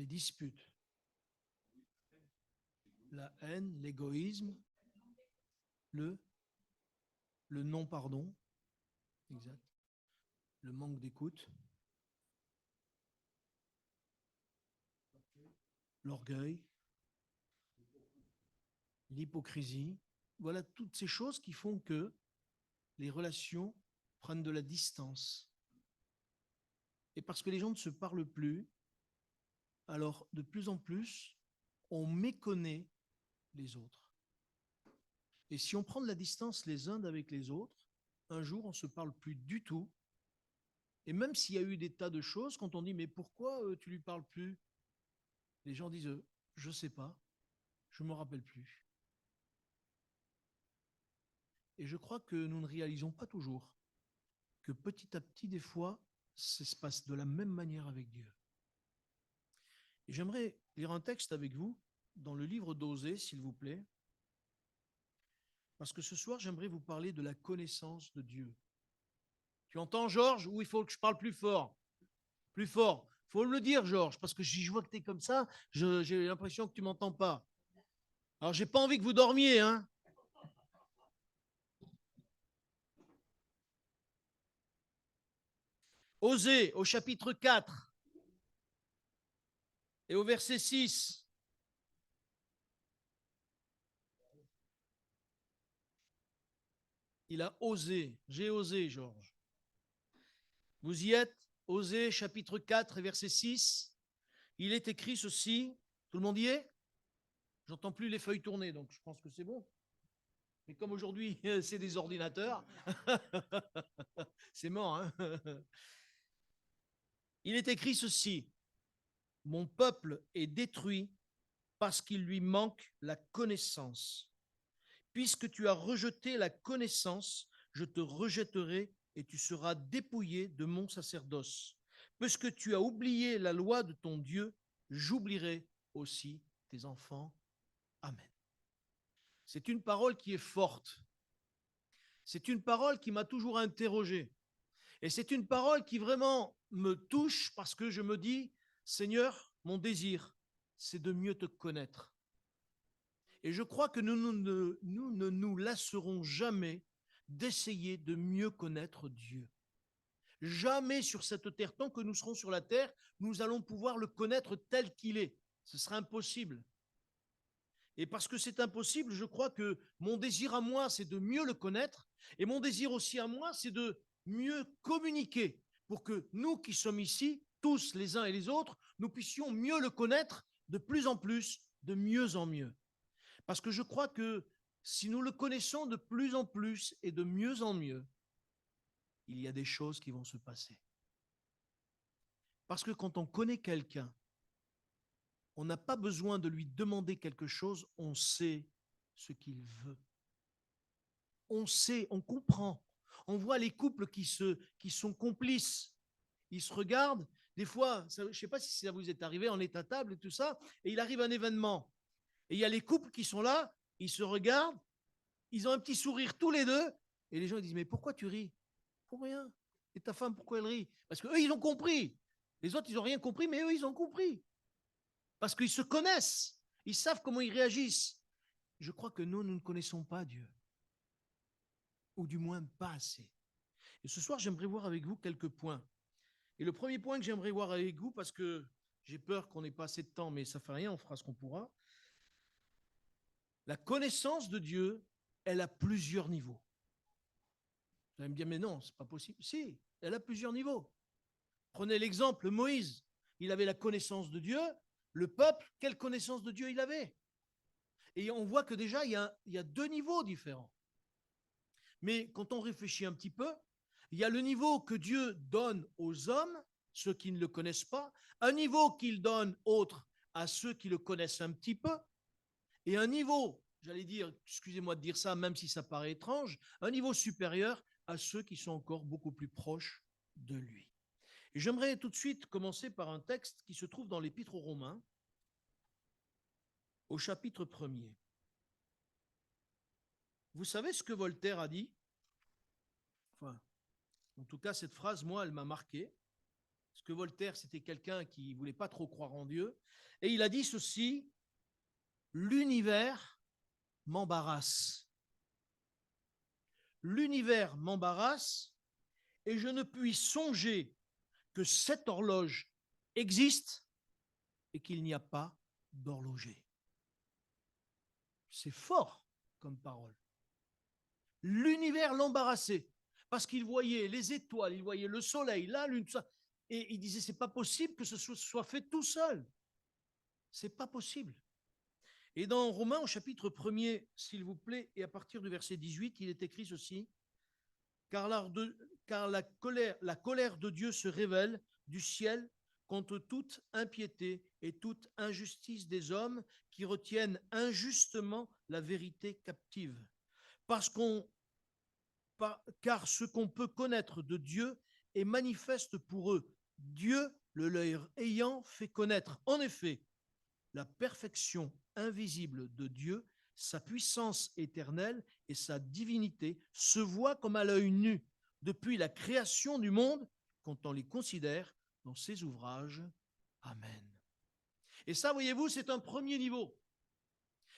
les disputes, la haine, l'égoïsme, le non-pardon, exact, le manque d'écoute, l'orgueil, l'hypocrisie. Voilà toutes ces choses qui font que les relations prennent de la distance. Et parce que les gens ne se parlent plus, alors de plus en plus, on méconnaît les autres. Et si on prend de la distance les uns avec les autres, un jour, on ne se parle plus du tout. Et même s'il y a eu des tas de choses, quand on dit « mais pourquoi tu lui parles plus ?» Les gens disent « je ne sais pas, je ne me rappelle plus ». Et je crois que nous ne réalisons pas toujours que petit à petit, des fois, ça se passe de la même manière avec Dieu. Et j'aimerais lire un texte avec vous dans le livre d'Osée, s'il vous plaît, parce que ce soir, j'aimerais vous parler de la connaissance de Dieu. Tu entends, Georges, ou il faut que je parle plus fort? Plus fort. Il faut me le dire, Georges, parce que si je vois que tu es comme ça, j'ai l'impression que tu ne m'entends pas. Alors, je n'ai pas envie que vous dormiez, hein. Osée, au chapitre 4 et au verset 6. Il a osé. J'ai osé, Georges. Vous y êtes? Osée, chapitre 4 et verset 6. Il est écrit ceci. Tout le monde y est? J'entends plus les feuilles tourner, donc je pense que c'est bon. Mais comme aujourd'hui, c'est des ordinateurs, c'est mort, hein. Il est écrit ceci. Mon peuple est détruit parce qu'il lui manque la connaissance. Puisque tu as rejeté la connaissance, je te rejetterai et tu seras dépouillé de mon sacerdoce. Puisque tu as oublié la loi de ton Dieu, j'oublierai aussi tes enfants. Amen. C'est une parole qui est forte. C'est une parole qui m'a toujours interrogé. Et c'est une parole qui vraiment me touche parce que je me dis, Seigneur, mon désir, c'est de mieux te connaître. Et je crois que nous ne nous lasserons jamais d'essayer de mieux connaître Dieu. Jamais sur cette terre, tant que nous serons sur la terre, nous allons pouvoir le connaître tel qu'il est. Ce sera impossible. Et parce que c'est impossible, je crois que mon désir à moi, c'est de mieux le connaître. Et mon désir aussi à moi, c'est de mieux communiquer pour que nous qui sommes ici, tous les uns et les autres, nous puissions mieux le connaître de plus en plus, de mieux en mieux. Parce que je crois que si nous le connaissons de plus en plus et de mieux en mieux, il y a des choses qui vont se passer. Parce que quand on connaît quelqu'un, on n'a pas besoin de lui demander quelque chose, on sait ce qu'il veut. On sait, on comprend. On voit les couples qui sont complices. Ils se regardent. Des fois, je ne sais pas si ça vous est arrivé, on est à table et tout ça, et il arrive un événement. Et il y a les couples qui sont là, ils se regardent, ils ont un petit sourire tous les deux, et les gens disent, mais pourquoi tu ris? Pour rien. Et ta femme, pourquoi elle rit? Parce qu'eux, ils ont compris. Les autres, ils n'ont rien compris, mais eux, ils ont compris. Parce qu'ils se connaissent. Ils savent comment ils réagissent. Je crois que nous ne connaissons pas Dieu. Ou du moins pas assez. Et ce soir, j'aimerais voir avec vous quelques points. Et le premier point que j'aimerais voir avec vous, parce que j'ai peur qu'on n'ait pas assez de temps, mais ça ne fait rien, on fera ce qu'on pourra. La connaissance de Dieu, elle a plusieurs niveaux. Vous allez me dire, mais non, c'est pas possible. Si, elle a plusieurs niveaux. Prenez l'exemple de Moïse. Il avait la connaissance de Dieu. Le peuple, quelle connaissance de Dieu il avait? Et on voit que déjà, il y a deux niveaux différents. Mais quand on réfléchit un petit peu, il y a le niveau que Dieu donne aux hommes, ceux qui ne le connaissent pas, un niveau qu'il donne autre à ceux qui le connaissent un petit peu, et un niveau, j'allais dire, excusez-moi de dire ça, même si ça paraît étrange, un niveau supérieur à ceux qui sont encore beaucoup plus proches de lui. Et j'aimerais tout de suite commencer par un texte qui se trouve dans l'Épître aux Romains, au chapitre 1er. Vous savez ce que Voltaire a dit? Enfin, en tout cas, cette phrase, moi, elle m'a marqué. Parce que Voltaire, c'était quelqu'un qui ne voulait pas trop croire en Dieu. Et il a dit ceci, l'univers m'embarrasse. L'univers m'embarrasse et je ne puis songer que cette horloge existe et qu'il n'y a pas d'horloger. C'est fort comme parole. L'univers l'embarrassait parce qu'il voyait les étoiles, il voyait le soleil, la lune, tout ça. Et il disait, c'est pas possible que ce soit fait tout seul. C'est pas possible. Et dans Romains, au chapitre 1er, s'il vous plaît, et à partir du verset 18, il est écrit ceci, car la colère de Dieu se révèle du ciel contre toute impiété et toute injustice des hommes qui retiennent injustement la vérité captive. Car ce qu'on peut connaître de Dieu est manifeste pour eux, Dieu le leur ayant fait connaître. En effet, la perfection invisible de Dieu, sa puissance éternelle et sa divinité se voient comme à l'œil nu depuis la création du monde quand on les considère dans ses ouvrages. Amen. Et ça, voyez-vous, c'est un premier niveau.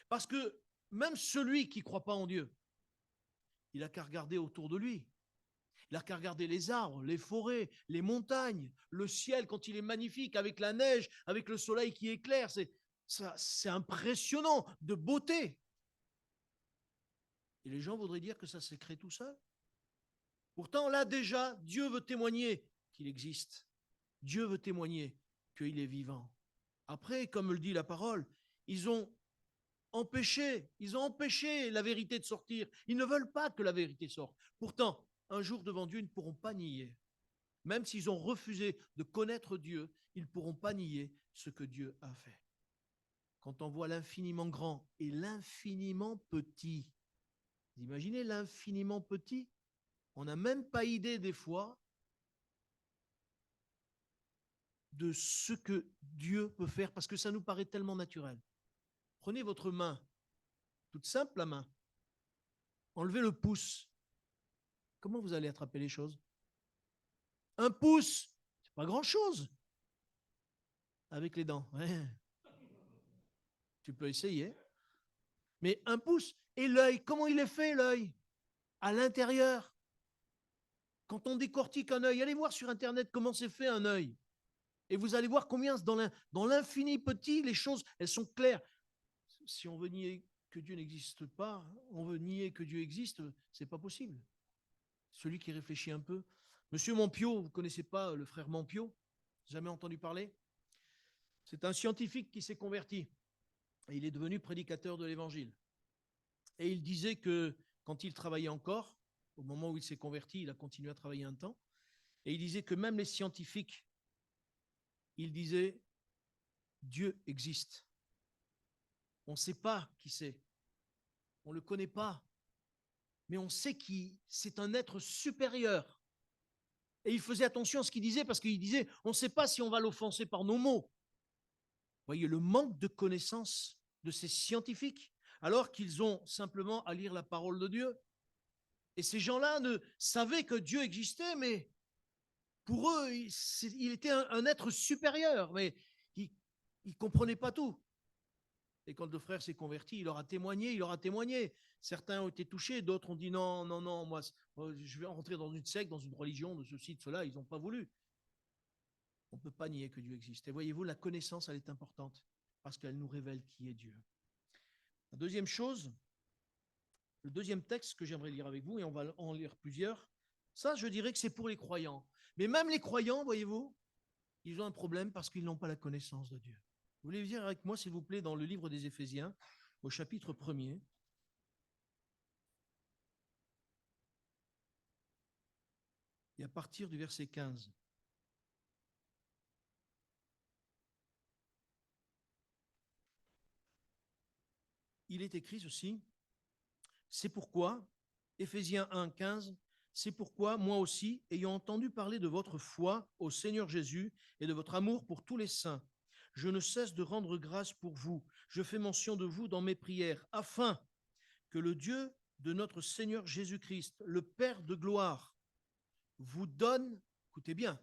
Parce que même celui qui ne croit pas en Dieu, il n'a qu'à regarder autour de lui. Il n'a qu'à regarder les arbres, les forêts, les montagnes, le ciel quand il est magnifique, avec la neige, avec le soleil qui éclaire. C'est impressionnant de beauté. Et les gens voudraient dire que ça s'est créé tout seul. Pourtant, là déjà, Dieu veut témoigner qu'il existe. Dieu veut témoigner qu'il est vivant. Après, comme le dit la parole, ils ont empêché la vérité de sortir. Ils ne veulent pas que la vérité sorte. Pourtant, un jour devant Dieu, ils ne pourront pas nier. Même s'ils ont refusé de connaître Dieu, ils ne pourront pas nier ce que Dieu a fait. Quand on voit l'infiniment grand et l'infiniment petit, vous imaginez l'infiniment petit? On n'a même pas idée des fois de ce que Dieu peut faire parce que ça nous paraît tellement naturel. Prenez votre main, toute simple la main, enlevez le pouce. Comment vous allez attraper les choses? Un pouce, c'est pas grand-chose avec les dents. Ouais. Tu peux essayer. Mais un pouce. Et l'œil, comment il est fait l'œil? À l'intérieur. Quand on décortique un œil, allez voir sur Internet comment c'est fait un œil. Et vous allez voir combien dans l'infini petit, les choses, elles sont claires. Si on veut nier que Dieu n'existe pas, on veut nier que Dieu existe, c'est pas possible. Celui qui réfléchit un peu. Monsieur Montpiot, vous ne connaissez pas le frère Montpiot? Jamais entendu parler? C'est un scientifique qui s'est converti. Et il est devenu prédicateur de l'Évangile. Et il disait que quand il travaillait encore, au moment où il s'est converti, il a continué à travailler un temps, et il disait que même les scientifiques, il disait, Dieu existe. On ne sait pas qui c'est, on ne le connaît pas, mais on sait qu'il c'est un être supérieur. Et il faisait attention à ce qu'il disait parce qu'il disait, on ne sait pas si on va l'offenser par nos mots. Vous voyez le manque de connaissance de ces scientifiques, alors qu'ils ont simplement à lire la parole de Dieu. Et ces gens-là ne savaient que Dieu existait, mais pour eux, il était un être supérieur, mais ils ne comprenaient pas tout. Et quand le frère s'est converti, il leur a témoigné. Certains ont été touchés, d'autres ont dit non, non, non, moi, je vais rentrer dans une secte, dans une religion, de ceci, de cela, ils n'ont pas voulu. On ne peut pas nier que Dieu existe. Et voyez-vous, la connaissance, elle est importante, parce qu'elle nous révèle qui est Dieu. La deuxième chose, le deuxième texte que j'aimerais lire avec vous, et on va en lire plusieurs, ça, je dirais que c'est pour les croyants. Mais même les croyants, voyez-vous, ils ont un problème parce qu'ils n'ont pas la connaissance de Dieu. Vous voulez lire avec moi, s'il vous plaît, dans le livre des Éphésiens, au chapitre 1er. Et à partir du verset 15. Il est écrit ceci, c'est pourquoi, Éphésiens 1, 15, c'est pourquoi moi aussi, ayant entendu parler de votre foi au Seigneur Jésus et de votre amour pour tous les saints, je ne cesse de rendre grâce pour vous. Je fais mention de vous dans mes prières, afin que le Dieu de notre Seigneur Jésus-Christ, le Père de gloire, vous donne, écoutez bien,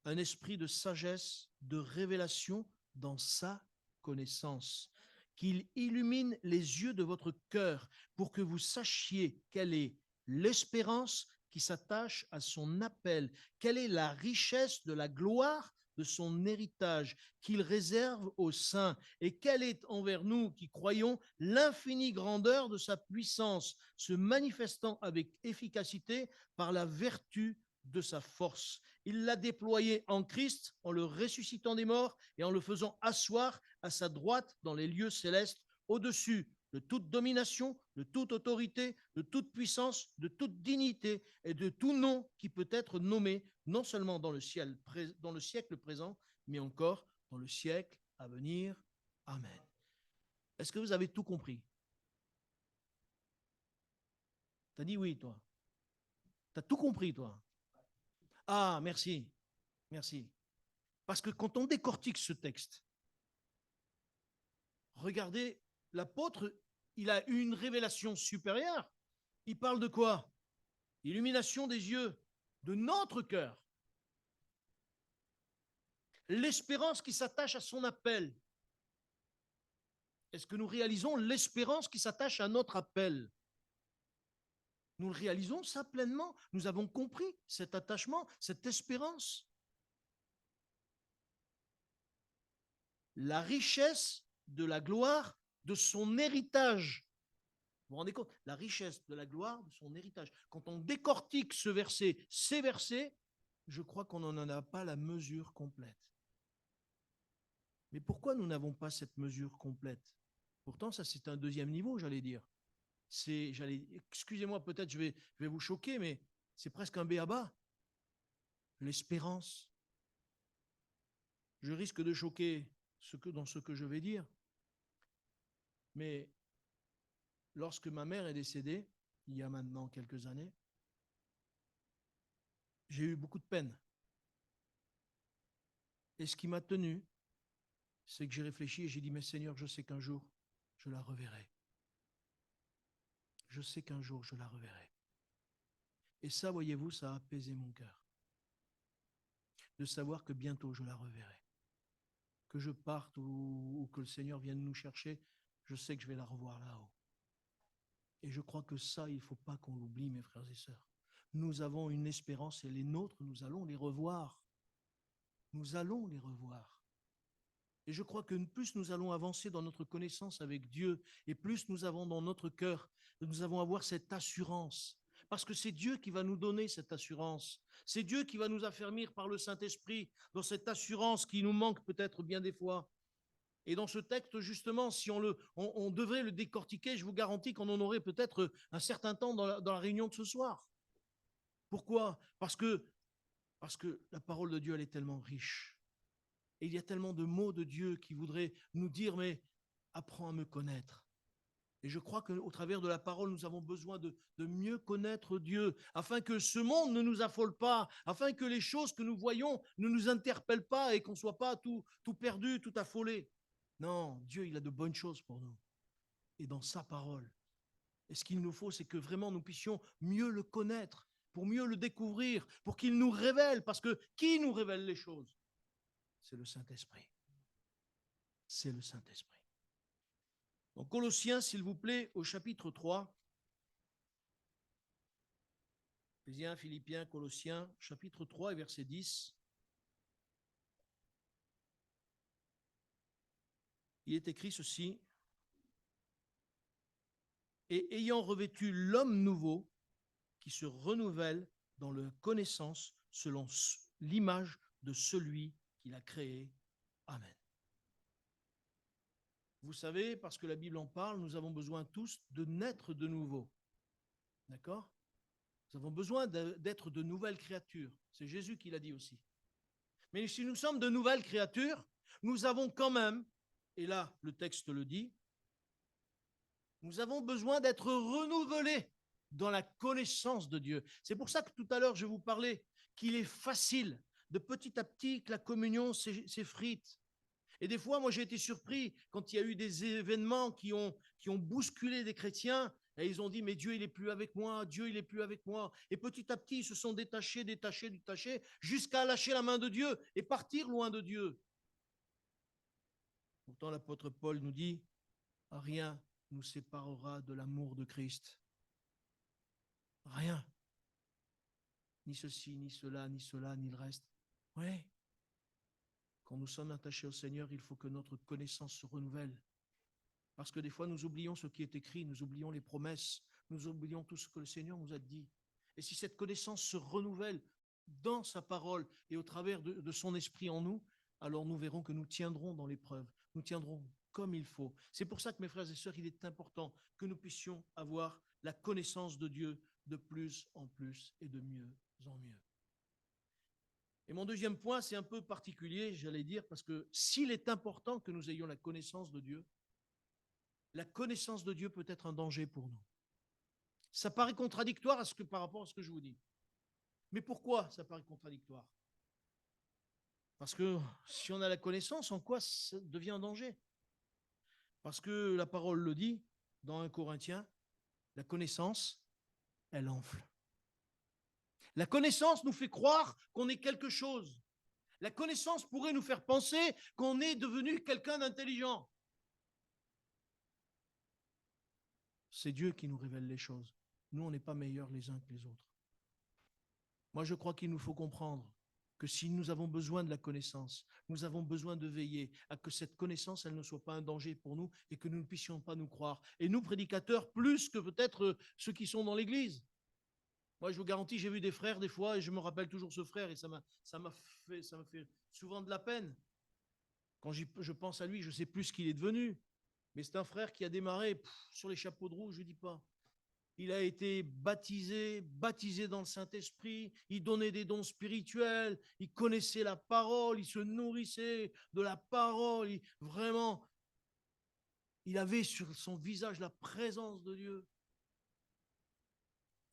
un esprit de sagesse, de révélation dans sa connaissance, qu'il illumine les yeux de votre cœur pour que vous sachiez quelle est l'espérance qui s'attache à son appel, quelle est la richesse de la gloire de son héritage qu'il réserve aux saints, et quelle est envers nous qui croyons l'infinie grandeur de sa puissance, se manifestant avec efficacité par la vertu de sa force. Il l'a déployé en Christ en le ressuscitant des morts et en le faisant asseoir à sa droite dans les lieux célestes, au-dessus de toute domination, de toute autorité, de toute puissance, de toute dignité et de tout nom qui peut être nommé, non seulement dans le siècle présent, mais encore dans le siècle à venir. Amen. Est-ce que vous avez tout compris? T'as dit oui, toi. T'as tout compris, toi. Ah, merci. Merci. Parce que quand on décortique ce texte, regardez, l'apôtre, il a une révélation supérieure. Il parle de quoi? Illumination des yeux, de notre cœur. L'espérance qui s'attache à son appel. Est-ce que nous réalisons l'espérance qui s'attache à notre appel? Nous le réalisons ça pleinement. Nous avons compris cet attachement, cette espérance. La richesse de la gloire de son héritage. Vous vous rendez compte? La richesse de la gloire de son héritage. Quand on décortique ce verset, ces versets, je crois qu'on n'en a pas la mesure complète. Mais pourquoi nous n'avons pas cette mesure complète? Pourtant, ça c'est un deuxième niveau, j'allais dire. Excusez-moi, peut-être je vais vous choquer, mais c'est presque un b.a.-ba. L'espérance. Je risque de choquer dans ce que je vais dire, mais lorsque ma mère est décédée, il y a maintenant quelques années, j'ai eu beaucoup de peine. Et ce qui m'a tenu, c'est que j'ai réfléchi et j'ai dit, mais Seigneur, je sais qu'un jour, je la reverrai. Je sais qu'un jour, je la reverrai. Et ça, voyez-vous, ça a apaisé mon cœur. De savoir que bientôt, je la reverrai. Que je parte ou que le Seigneur vienne nous chercher, je sais que je vais la revoir là-haut. Et je crois que ça, il ne faut pas qu'on l'oublie, mes frères et sœurs. Nous avons une espérance et les nôtres, nous allons les revoir. Nous allons les revoir. Et je crois que plus nous allons avancer dans notre connaissance avec Dieu, et plus nous avons dans notre cœur, nous allons avoir cette assurance. Parce que c'est Dieu qui va nous donner cette assurance. C'est Dieu qui va nous affermir par le Saint-Esprit dans cette assurance qui nous manque peut-être bien des fois. Et dans ce texte, justement, si on devrait le décortiquer, je vous garantis qu'on en aurait peut-être un certain temps dans la réunion de ce soir. Pourquoi? Parce que la parole de Dieu, elle est tellement riche. Et il y a tellement de mots de Dieu qui voudraient nous dire, mais apprends à me connaître. Et je crois qu'au travers de la parole, nous avons besoin de mieux connaître Dieu, afin que ce monde ne nous affole pas, afin que les choses que nous voyons ne nous interpellent pas et qu'on ne soit pas tout perdu, tout affolé. Non, Dieu, il a de bonnes choses pour nous. Et dans sa parole. Et ce qu'il nous faut, c'est que vraiment nous puissions mieux le connaître, pour mieux le découvrir, pour qu'il nous révèle. Parce que qui nous révèle les choses? C'est le Saint-Esprit. C'est le Saint-Esprit. Donc Colossiens, s'il vous plaît, au chapitre 3. Éphésiens, Philippiens, Colossiens, chapitre 3 et verset 10. Il est écrit ceci. Et ayant revêtu l'homme nouveau qui se renouvelle dans la connaissance selon l'image de celui qui l'a créé. Amen. Vous savez, parce que la Bible en parle, nous avons besoin tous de naître de nouveau. D'accord? Nous avons besoin d'être de nouvelles créatures. C'est Jésus qui l'a dit aussi. Mais si nous sommes de nouvelles créatures, nous avons quand même, et là le texte le dit, nous avons besoin d'être renouvelés dans la connaissance de Dieu. C'est pour ça que tout à l'heure je vous parlais qu'il est facile de petit à petit que la communion s'effrite. Et des fois, moi j'ai été surpris quand il y a eu des événements qui ont bousculé des chrétiens Et ils ont dit, mais Dieu, il n'est plus avec moi, Dieu, il n'est plus avec moi. Et petit à petit, ils se sont détachés, jusqu'à lâcher la main de Dieu et partir loin de Dieu. Pourtant, l'apôtre Paul nous dit, rien nous séparera de l'amour de Christ. Rien. Ni ceci, ni cela, ni le reste. Oui. Quand nous sommes attachés au Seigneur, il faut que notre connaissance se renouvelle. Parce que des fois, nous oublions ce qui est écrit, nous oublions les promesses, nous oublions tout ce que le Seigneur nous a dit. Et si cette connaissance se renouvelle dans sa parole et au travers de son esprit en nous, alors nous verrons que nous tiendrons dans l'épreuve, nous tiendrons comme il faut. C'est pour ça que, mes frères et sœurs, il est important que nous puissions avoir la connaissance de Dieu de plus en plus et de mieux en mieux. Et mon deuxième point, c'est un peu particulier, j'allais dire, parce que s'il est important que nous ayons la connaissance de Dieu peut être un danger pour nous. Ça paraît contradictoire par rapport à ce que je vous dis. Mais pourquoi ça paraît contradictoire? Parce que si on a la connaissance, en quoi ça devient un danger? Parce que la parole le dit dans 1 Corinthiens, la connaissance, elle enfle. La connaissance nous fait croire qu'on est quelque chose. La connaissance pourrait nous faire penser qu'on est devenu quelqu'un d'intelligent. C'est Dieu qui nous révèle les choses. Nous, on n'est pas meilleurs les uns que les autres. Moi, je crois qu'il nous faut comprendre que si nous avons besoin de la connaissance, nous avons besoin de veiller à que cette connaissance, elle ne soit pas un danger pour nous et que nous ne puissions pas nous croire. Et nous, prédicateurs, plus que peut-être ceux qui sont dans l'église. Moi, je vous garantis, j'ai vu des frères des fois, et je me rappelle toujours ce frère, et ça me fait souvent de la peine. Quand je pense à lui, je ne sais plus ce qu'il est devenu. Mais c'est un frère qui a démarré sur les chapeaux de roue, je ne dis pas. Il a été baptisé dans le Saint-Esprit, il donnait des dons spirituels, il connaissait la parole, il se nourrissait de la parole, vraiment, il avait sur son visage la présence de Dieu.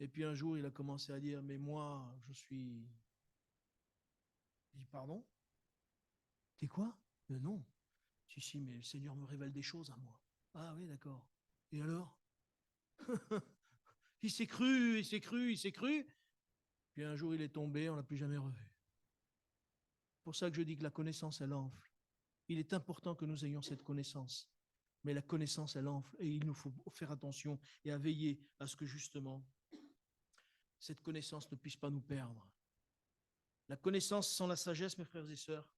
Et puis un jour, il a commencé à dire, mais moi, je suis... Je dis, pardon? T'es quoi? Non. Si, mais le Seigneur me révèle des choses à moi. Ah oui, d'accord. Et alors? Il s'est cru. Puis un jour, il est tombé, on ne l'a plus jamais revu. C'est pour ça que je dis que la connaissance, elle enfle. Il est important que nous ayons cette connaissance. Mais la connaissance, elle enfle. Et il nous faut faire attention et à veiller à ce que justement, cette connaissance ne puisse pas nous perdre. La connaissance sans la sagesse, mes frères et sœurs,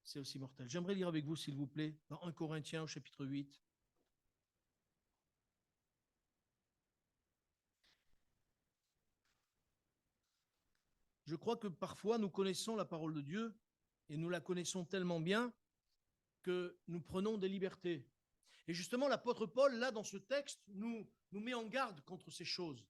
c'est aussi mortel. J'aimerais lire avec vous, s'il vous plaît, dans 1 Corinthiens au chapitre 8. Je crois que parfois nous connaissons la parole de Dieu et nous la connaissons tellement bien que nous prenons des libertés. Et justement, l'apôtre Paul, là, dans ce texte, nous met en garde contre ces choses.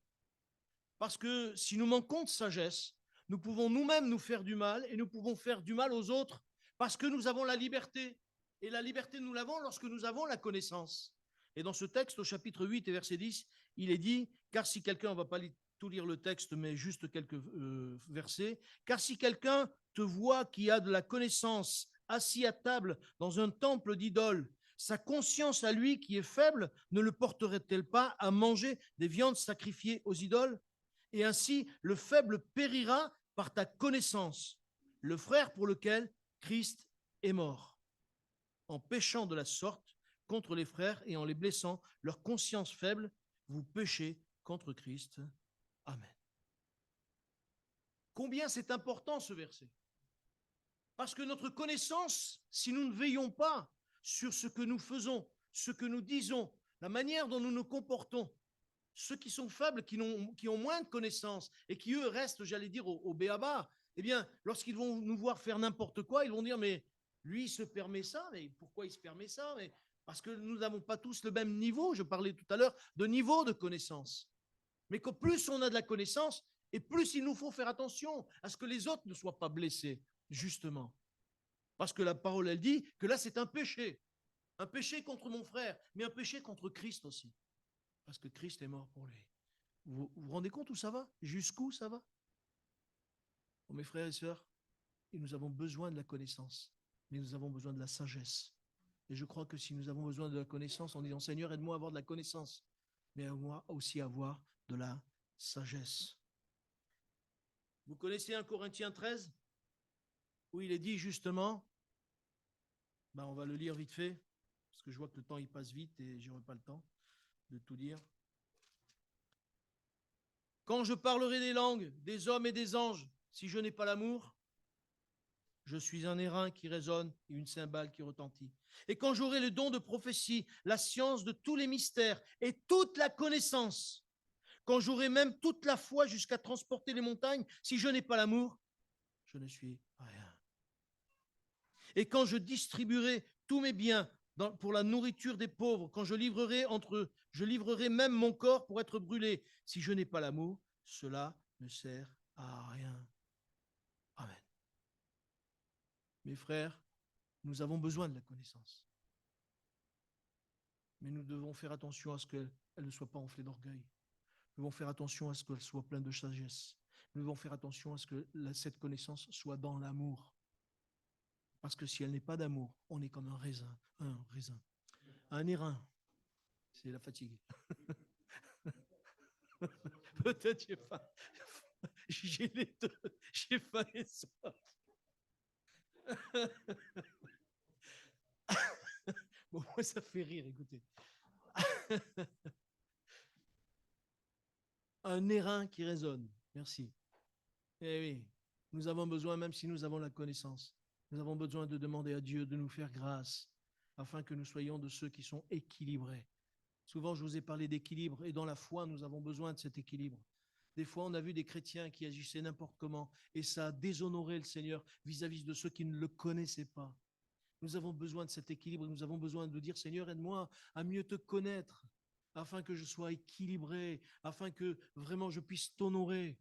Parce que si nous manquons de sagesse, nous pouvons nous-mêmes nous faire du mal et nous pouvons faire du mal aux autres parce que nous avons la liberté. Et la liberté, nous l'avons lorsque nous avons la connaissance. Et dans ce texte, au chapitre 8 et verset 10, il est dit, car si quelqu'un, on ne va pas tout lire le texte, mais juste quelques versets, car si quelqu'un te voit qui a de la connaissance assis à table dans un temple d'idoles, sa conscience à lui qui est faible ne le porterait-elle pas à manger des viandes sacrifiées aux idoles? Et ainsi, le faible périra par ta connaissance, le frère pour lequel Christ est mort. En péchant de la sorte contre les frères et en les blessant, leur conscience faible, vous péchez contre Christ. Amen. Combien c'est important ce verset? Parce que notre connaissance, si nous ne veillons pas sur ce que nous faisons, ce que nous disons, la manière dont nous nous comportons, ceux qui sont faibles, qui ont moins de connaissances et qui, eux, restent, j'allais dire, au béaba, eh bien, lorsqu'ils vont nous voir faire n'importe quoi, ils vont dire, mais lui, il se permet ça, mais pourquoi il se permet ça? Mais parce que nous n'avons pas tous le même niveau, je parlais tout à l'heure de niveau de connaissance. Mais qu'au plus on a de la connaissance, et plus il nous faut faire attention à ce que les autres ne soient pas blessés, justement. Parce que la parole, elle dit que là, c'est un péché contre mon frère, mais un péché contre Christ aussi. Parce que Christ est mort pour lui. Vous vous rendez compte où ça va? Jusqu'où ça va? Oh, mes frères et sœurs, et nous avons besoin de la connaissance, mais nous avons besoin de la sagesse. Et je crois que si nous avons besoin de la connaissance, en disant Seigneur, aide-moi à avoir de la connaissance, mais aussi avoir de la sagesse. Vous connaissez 1 Corinthiens 13, où il est dit justement, on va le lire vite fait, parce que je vois que le temps il passe vite et je n'aurai pas le temps de tout dire. Quand je parlerai des langues, des hommes et des anges, si je n'ai pas l'amour, je suis un airain qui résonne et une cymbale qui retentit. Et quand j'aurai le don de prophétie, la science de tous les mystères et toute la connaissance, quand j'aurai même toute la foi jusqu'à transporter les montagnes, si je n'ai pas l'amour, je ne suis rien. Et quand je distribuerai tous mes biens pour la nourriture des pauvres, quand je livrerai même mon corps pour être brûlé, si je n'ai pas l'amour, cela ne sert à rien. Amen. Mes frères, nous avons besoin de la connaissance. Mais nous devons faire attention à ce qu'elle ne soit pas enflée d'orgueil. Nous devons faire attention à ce qu'elle soit pleine de sagesse. Nous devons faire attention à ce que cette connaissance soit dans l'amour. Parce que si elle n'est pas d'amour, on est comme un raisin. Un airain. C'est la fatigue. Peut-être j'ai les deux. J'ai faim et soif. Bon, moi, ça fait rire, écoutez. Un airain qui résonne. Merci. Eh oui, nous avons besoin, même si nous avons la connaissance, nous avons besoin de demander à Dieu de nous faire grâce afin que nous soyons de ceux qui sont équilibrés. Souvent, je vous ai parlé d'équilibre et dans la foi, nous avons besoin de cet équilibre. Des fois, on a vu des chrétiens qui agissaient n'importe comment et ça a déshonoré le Seigneur vis-à-vis de ceux qui ne le connaissaient pas. Nous avons besoin de cet équilibre, nous avons besoin de dire, Seigneur, aide-moi à mieux te connaître, afin que je sois équilibré, afin que vraiment je puisse t'honorer,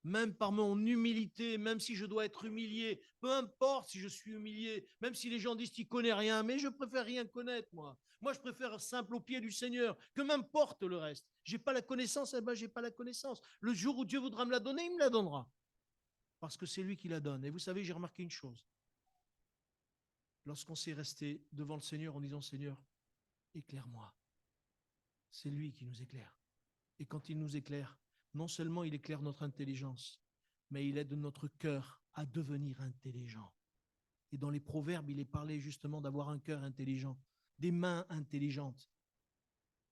même par mon humilité, même si je dois être humilié, peu importe si je suis humilié, même si les gens disent tu connais rien, mais je préfère rien connaître, moi. Moi, je préfère être simple au pied du Seigneur, que m'importe le reste. J'ai pas la connaissance, eh ben, j'ai pas la connaissance. Le jour où Dieu voudra me la donner, il me la donnera. Parce que c'est lui qui la donne. Et vous savez, j'ai remarqué une chose. Lorsqu'on s'est resté devant le Seigneur en disant, Seigneur, éclaire-moi. C'est lui qui nous éclaire. Et quand il nous éclaire, non seulement il éclaire notre intelligence, mais il aide notre cœur à devenir intelligent. Et dans les proverbes, il est parlé justement d'avoir un cœur intelligent, des mains intelligentes.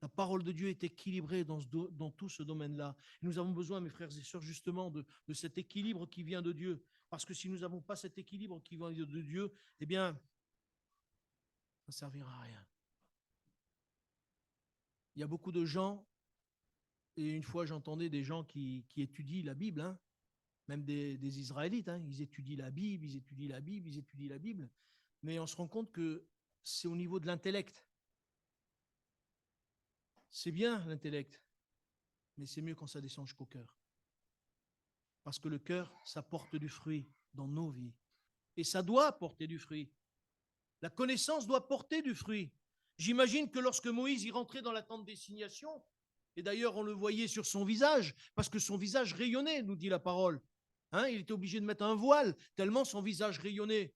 La parole de Dieu est équilibrée dans tout ce domaine-là. Nous avons besoin, mes frères et sœurs, justement de cet équilibre qui vient de Dieu. Parce que si nous n'avons pas cet équilibre qui vient de Dieu, eh bien, ça ne servira à rien. Il y a beaucoup de gens, et une fois j'entendais des gens qui étudient la Bible, hein, même des Israélites, hein, ils étudient la Bible, mais on se rend compte que c'est au niveau de l'intellect. C'est bien l'intellect, mais c'est mieux quand ça descend jusqu'au cœur. Parce que le cœur, ça porte du fruit dans nos vies. Et ça doit porter du fruit. La connaissance doit porter du fruit. J'imagine que lorsque Moïse y rentrait dans la tente d'assignation, et d'ailleurs on le voyait sur son visage, parce que son visage rayonnait, nous dit la parole. Hein, il était obligé de mettre un voile, tellement son visage rayonnait.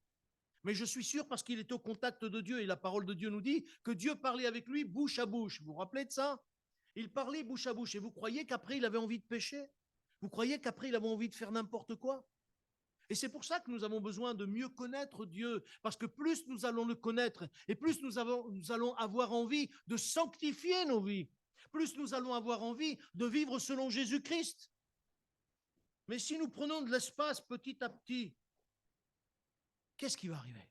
Mais je suis sûr parce qu'il était au contact de Dieu, et la parole de Dieu nous dit que Dieu parlait avec lui bouche à bouche. Vous vous rappelez de ça? Il parlait bouche à bouche. Et vous croyez qu'après il avait envie de pécher? Vous croyez qu'après il avait envie de faire n'importe quoi? Et c'est pour ça que nous avons besoin de mieux connaître Dieu, parce que plus nous allons le connaître, et plus nous allons avoir envie de sanctifier nos vies, plus nous allons avoir envie de vivre selon Jésus-Christ. Mais si nous prenons de l'espace petit à petit, qu'est-ce qui va arriver?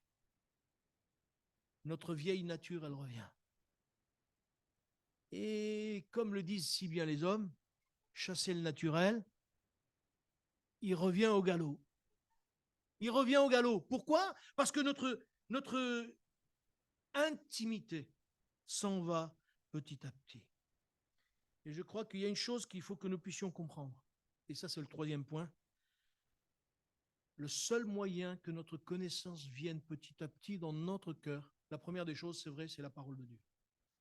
Notre vieille nature, elle revient. Et comme le disent si bien les hommes, chasser le naturel, il revient au galop. Il revient au galop. Pourquoi? Parce que notre intimité s'en va petit à petit. Et je crois qu'il y a une chose qu'il faut que nous puissions comprendre. Et ça, c'est le troisième point. Le seul moyen que notre connaissance vienne petit à petit dans notre cœur, la première des choses, c'est vrai, c'est la parole de Dieu.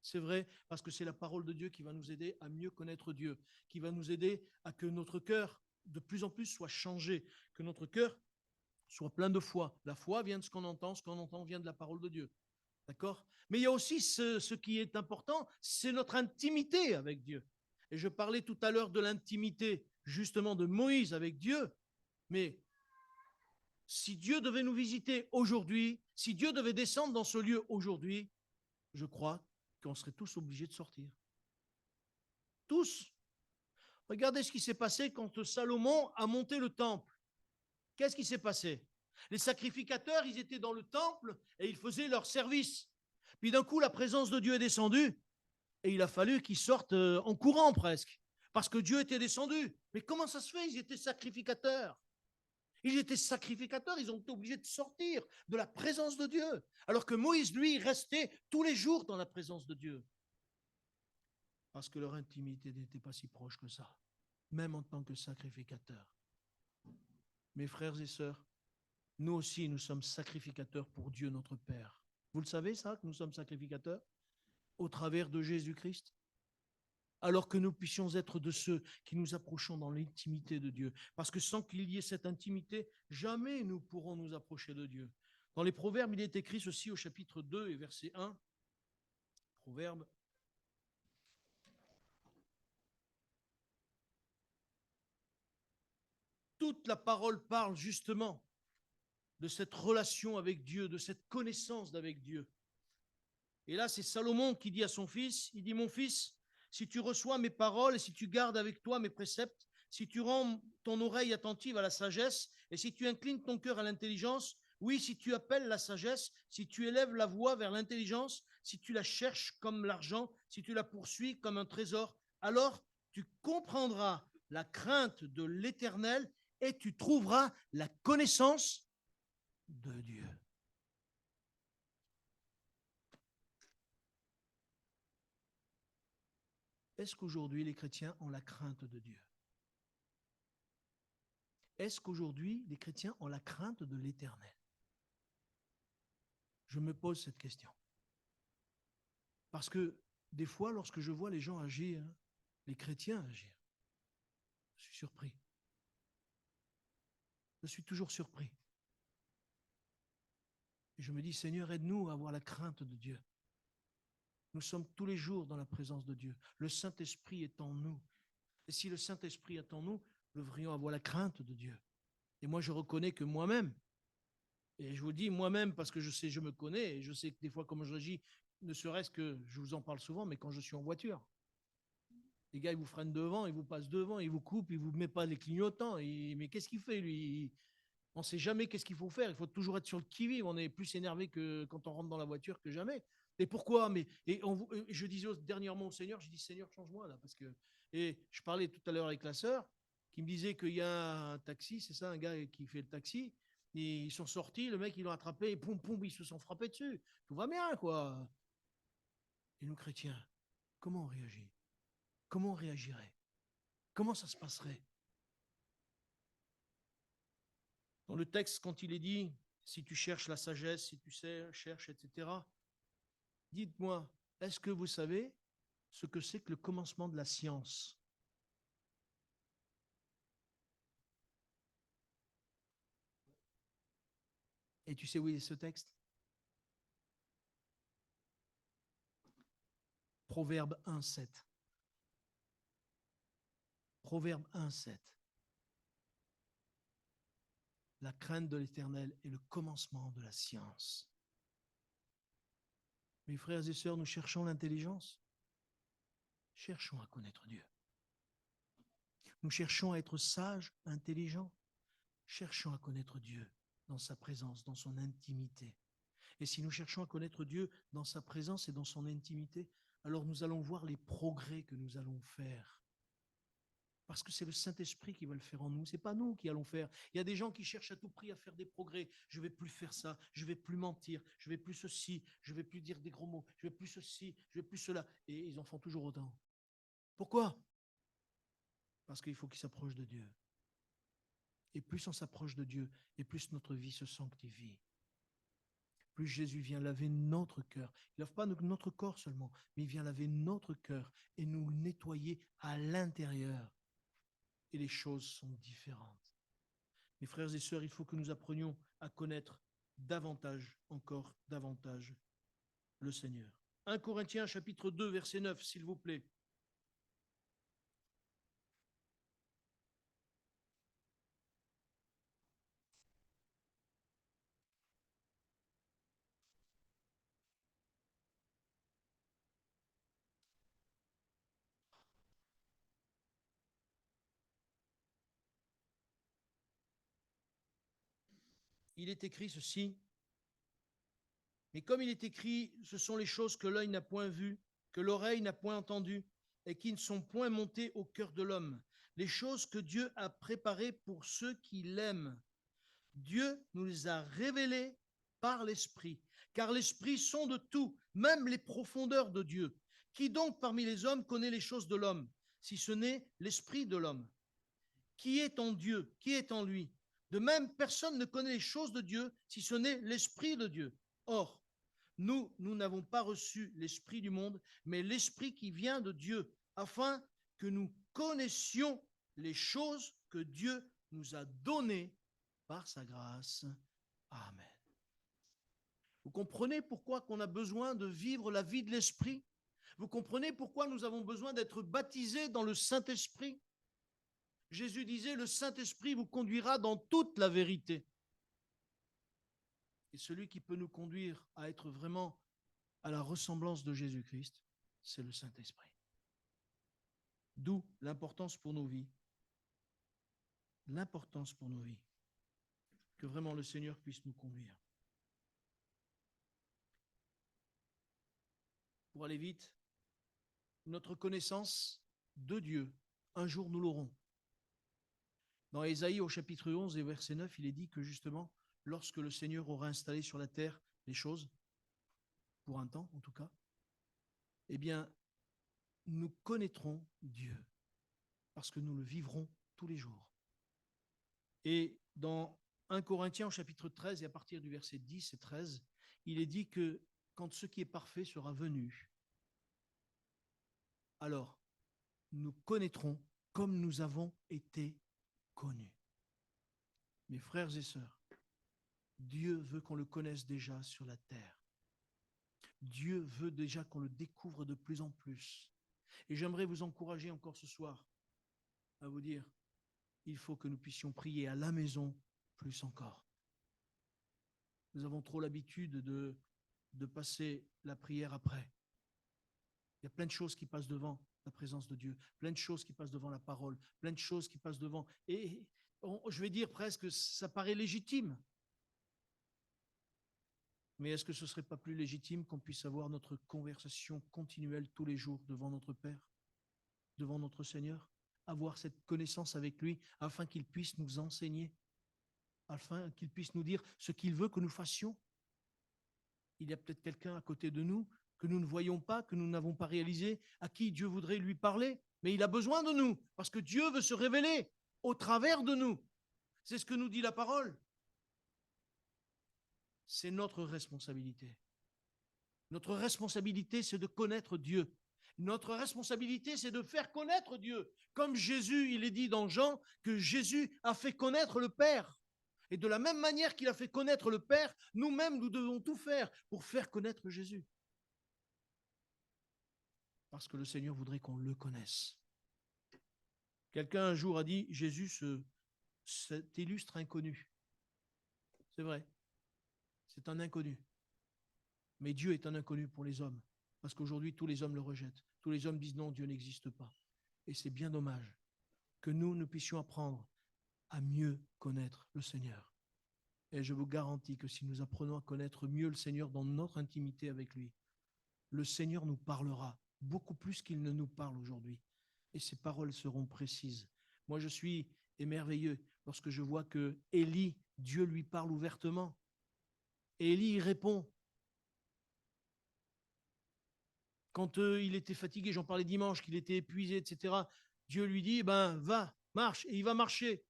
C'est vrai parce que c'est la parole de Dieu qui va nous aider à mieux connaître Dieu, qui va nous aider à que notre cœur de plus en plus soit changé, que notre cœur soit plein de foi. La foi vient de ce qu'on entend vient de la parole de Dieu. D'accord? Mais il y a aussi ce qui est important, c'est notre intimité avec Dieu. Et je parlais tout à l'heure de l'intimité, justement, de Moïse avec Dieu. Mais si Dieu devait nous visiter aujourd'hui, si Dieu devait descendre dans ce lieu aujourd'hui, je crois qu'on serait tous obligés de sortir. Tous. Regardez ce qui s'est passé quand Salomon a monté le temple. Qu'est-ce qui s'est passé? Les sacrificateurs, ils étaient dans le temple et ils faisaient leur service. Puis d'un coup, la présence de Dieu est descendue et il a fallu qu'ils sortent en courant presque, parce que Dieu était descendu. Mais comment ça se fait? Ils étaient sacrificateurs. Ils étaient sacrificateurs, ils ont été obligés de sortir de la présence de Dieu. Alors que Moïse, lui, restait tous les jours dans la présence de Dieu. Parce que leur intimité n'était pas si proche que ça, même en tant que sacrificateurs. Mes frères et sœurs, nous aussi, nous sommes sacrificateurs pour Dieu notre Père. Vous le savez ça, que nous sommes sacrificateurs au travers de Jésus-Christ? Alors que nous puissions être de ceux qui nous approchons dans l'intimité de Dieu. Parce que sans qu'il y ait cette intimité, jamais nous pourrons nous approcher de Dieu. Dans les Proverbes, il est écrit ceci au chapitre 2 et verset 1. Proverbes. Toute la parole parle justement de cette relation avec Dieu, de cette connaissance avec Dieu. Et là, c'est Salomon qui dit à son fils, il dit, mon fils, si tu reçois mes paroles et si tu gardes avec toi mes préceptes, si tu rends ton oreille attentive à la sagesse et si tu inclines ton cœur à l'intelligence, oui, si tu appelles la sagesse, si tu élèves la voix vers l'intelligence, si tu la cherches comme l'argent, si tu la poursuis comme un trésor, alors tu comprendras la crainte de l'Éternel et tu trouveras la connaissance de Dieu. Est-ce qu'aujourd'hui les chrétiens ont la crainte de Dieu? Est-ce qu'aujourd'hui les chrétiens ont la crainte de l'Éternel? Je me pose cette question. Parce que des fois, lorsque je vois les gens agir, les chrétiens agir, je suis surpris. Je suis toujours surpris. Et je me dis, Seigneur, aide-nous à avoir la crainte de Dieu. Nous sommes tous les jours dans la présence de Dieu. Le Saint-Esprit est en nous. Et si le Saint-Esprit est en nous, nous devrions avoir la crainte de Dieu. Et moi, je reconnais que moi-même, et je vous dis moi-même parce que je sais, je me connais, et je sais que des fois, comment j'agis, ne serait-ce que, je vous en parle souvent, mais quand je suis en voiture, les gars, ils vous freinent devant, ils vous passent devant, ils vous coupent, ils ne vous mettent pas les clignotants. Mais qu'est-ce qu'il fait, lui? On ne sait jamais qu'est-ce qu'il faut faire. Il faut toujours être sur le qui-vive. On est plus énervé que quand on rentre dans la voiture que jamais. Et pourquoi? Je disais dernièrement au Seigneur, je dis Seigneur, change-moi là. Et je parlais tout à l'heure avec la sœur qui me disait qu'il y a un taxi, c'est ça, un gars qui fait le taxi. Et ils sont sortis, le mec, ils l'ont attrapé, et poum, poum, ils se sont frappés dessus. Tout va bien, quoi. Et nous, chrétiens, comment on réagit? Comment on réagirait? Comment ça se passerait? Dans le texte, quand il est dit, si tu cherches la sagesse, si tu sais, cherches, etc., dites-moi, est-ce que vous savez ce que c'est que le commencement de la science? Et tu sais où est ce texte? Proverbe 1,7. Proverbe 1,7. La crainte de l'Éternel est le commencement de la science. Mes frères et sœurs, nous cherchons l'intelligence. Cherchons à connaître Dieu. Nous cherchons à être sages, intelligents. Cherchons à connaître Dieu dans sa présence, dans son intimité. Et si nous cherchons à connaître Dieu dans sa présence et dans son intimité, alors nous allons voir les progrès que nous allons faire. Parce que c'est le Saint-Esprit qui va le faire en nous, ce n'est pas nous qui allons faire. Il y a des gens qui cherchent à tout prix à faire des progrès. Je ne vais plus faire ça, je ne vais plus mentir, je ne vais plus ceci, je ne vais plus dire des gros mots, je ne vais plus ceci, je ne vais plus cela. Et ils en font toujours autant. Pourquoi? Parce qu'il faut qu'ils s'approchent de Dieu. Et plus on s'approche de Dieu, et plus notre vie se sanctifie. Plus Jésus vient laver notre cœur. Il ne lave pas notre corps seulement, mais il vient laver notre cœur et nous nettoyer à l'intérieur. Et les choses sont différentes. Mes frères et sœurs, il faut que nous apprenions à connaître davantage, encore davantage, le Seigneur. 1 Corinthiens chapitre 2, verset 9, s'il vous plaît. il est écrit ceci. Mais comme il est écrit, ce sont les choses que l'œil n'a point vues, que l'oreille n'a point entendues, et qui ne sont point montées au cœur de l'homme. Les choses que Dieu a préparées pour ceux qui l'aiment. Dieu nous les a révélées par l'Esprit, car l'Esprit sonde tout, même les profondeurs de Dieu. Qui donc parmi les hommes connaît les choses de l'homme, si ce n'est l'Esprit de l'homme? Qui est en Dieu? Qui est en lui? De même, personne ne connaît les choses de Dieu, si ce n'est l'Esprit de Dieu. Or, nous n'avons pas reçu l'Esprit du monde, mais l'Esprit qui vient de Dieu, afin que nous connaissions les choses que Dieu nous a données par sa grâce. Amen. Vous comprenez pourquoi qu'on a besoin de vivre la vie de l'Esprit? Vous comprenez pourquoi nous avons besoin d'être baptisés dans le Saint-Esprit? Jésus disait, le Saint-Esprit vous conduira dans toute la vérité. Et celui qui peut nous conduire à être vraiment à la ressemblance de Jésus-Christ, c'est le Saint-Esprit. D'où l'importance pour nos vies. L'importance pour nos vies. Que vraiment le Seigneur puisse nous conduire. Pour aller vite, notre connaissance de Dieu, un jour nous l'aurons. Dans Ésaïe au chapitre 11 et verset 9, il est dit que justement, lorsque le Seigneur aura installé sur la terre les choses, pour un temps en tout cas, eh bien, nous connaîtrons Dieu, parce que nous le vivrons tous les jours. Et dans 1 Corinthiens au chapitre 13 et à partir du verset 10 et 13, il est dit que quand ce qui est parfait sera venu, alors nous connaîtrons comme nous avons été connus. Mes frères et sœurs, Dieu veut qu'on le connaisse déjà sur la terre. Dieu veut déjà qu'on le découvre de plus en plus. Et j'aimerais vous encourager encore ce soir à vous dire, il faut que nous puissions prier à la maison plus encore. Nous avons trop l'habitude de passer la prière après. Il y a plein de choses qui passent devant la présence de Dieu, plein de choses qui passent devant la parole, plein de choses qui passent devant. Et je vais dire presque, ça paraît légitime. Mais est-ce que ce ne serait pas plus légitime qu'on puisse avoir notre conversation continuelle tous les jours devant notre Père, devant notre Seigneur, avoir cette connaissance avec lui afin qu'il puisse nous enseigner, afin qu'il puisse nous dire ce qu'il veut que nous fassions? Il y a peut-être quelqu'un à côté de nous que nous ne voyons pas, que nous n'avons pas réalisé, à qui Dieu voudrait lui parler, mais il a besoin de nous, parce que Dieu veut se révéler au travers de nous. C'est ce que nous dit la parole. C'est notre responsabilité. Notre responsabilité, c'est de connaître Dieu. Notre responsabilité, c'est de faire connaître Dieu. Comme Jésus, il est dit dans Jean que Jésus a fait connaître le Père. Et de la même manière qu'il a fait connaître le Père, nous-mêmes, nous devons tout faire pour faire connaître Jésus. Parce que le Seigneur voudrait qu'on le connaisse. Quelqu'un un jour a dit, Jésus, cet illustre inconnu. C'est vrai, c'est un inconnu. Mais Dieu est un inconnu pour les hommes. Parce qu'aujourd'hui, tous les hommes le rejettent. Tous les hommes disent non, Dieu n'existe pas. Et c'est bien dommage que nous puissions apprendre à mieux connaître le Seigneur. Et je vous garantis que si nous apprenons à connaître mieux le Seigneur dans notre intimité avec lui, le Seigneur nous parlera beaucoup plus qu'il ne nous parle aujourd'hui. Et ses paroles seront précises. Moi, je suis émerveillé lorsque je vois que Élie, Dieu lui parle ouvertement. Et Élie y répond. Quand il était fatigué, j'en parlais dimanche, qu'il était épuisé, etc., Dieu lui dit, va, marche, et il va marcher.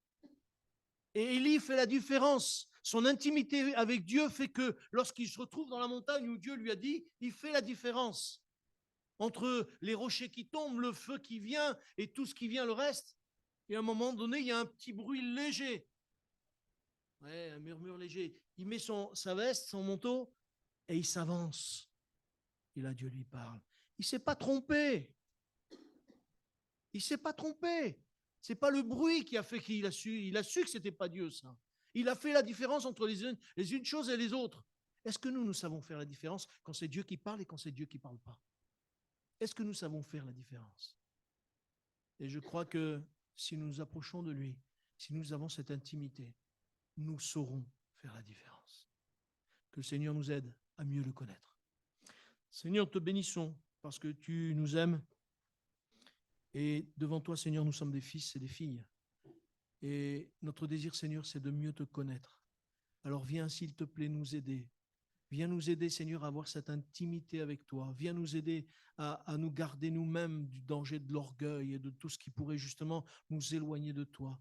Et Élie fait la différence. Son intimité avec Dieu fait que lorsqu'il se retrouve dans la montagne où Dieu lui a dit, il fait la différence entre les rochers qui tombent, le feu qui vient et tout ce qui vient, le reste. Et à un moment donné, il y a un petit bruit léger. Ouais, un murmure léger. Il met sa veste, son manteau, et il s'avance. Et là, Dieu lui parle. Il ne s'est pas trompé. Il ne s'est pas trompé. Ce n'est pas le bruit qui a fait qu'il a su. Il a su que ce n'était pas Dieu, ça. Il a fait la différence entre les unes choses et les autres. Est-ce que nous savons faire la différence quand c'est Dieu qui parle et quand c'est Dieu qui ne parle pas? Est-ce que nous savons faire la différence? Et je crois que si nous nous approchons de lui, si nous avons cette intimité, nous saurons faire la différence. Que le Seigneur nous aide à mieux le connaître. Seigneur, te bénissons parce que tu nous aimes. Et devant toi, Seigneur, nous sommes des fils et des filles. Et notre désir, Seigneur, c'est de mieux te connaître. Alors viens, s'il te plaît, nous aider. Viens nous aider, Seigneur, à avoir cette intimité avec toi. Viens nous aider à nous garder nous-mêmes du danger de l'orgueil et de tout ce qui pourrait justement nous éloigner de toi.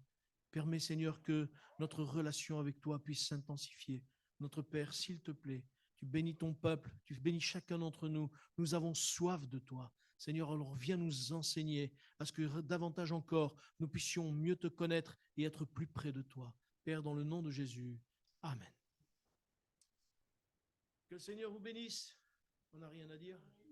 Permets, Seigneur, que notre relation avec toi puisse s'intensifier. Notre Père, s'il te plaît, tu bénis ton peuple, tu bénis chacun d'entre nous. Nous avons soif de toi. Seigneur, alors viens nous enseigner à ce que davantage encore, nous puissions mieux te connaître et être plus près de toi. Père, dans le nom de Jésus. Amen. Que le Seigneur vous bénisse. On n'a rien à dire.